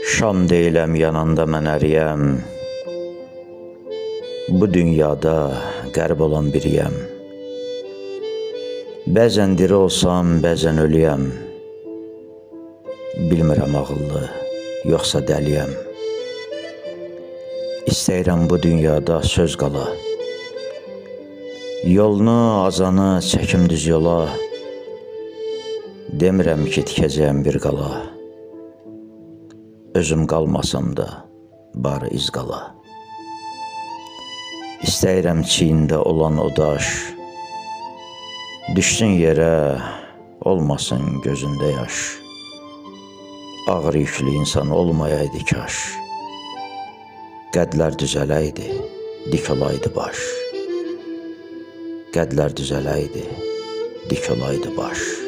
Şam deyiləm yananda mən əriyəm, bu dünyada qərb olan biriyəm. Bəzən diri olsam, bəzən ölüyəm, bilmirəm ağıllı, yoxsa dəliyəm. İstəyirəm bu dünyada söz qala, yolunu, azanı çəkim düz yola, demirəm ki, tikəcəyəm bir qala. Özüm qalmasam da, bari iz qala. İstəyirəm çiyində olan o daş, düşsün yerə, olmasın gözündə yaş. Ağır yüklü insan olmayaydı kaş, qədlər düzələydi, dik olaydı baş. Qədlər düzələydi, dik olaydı baş.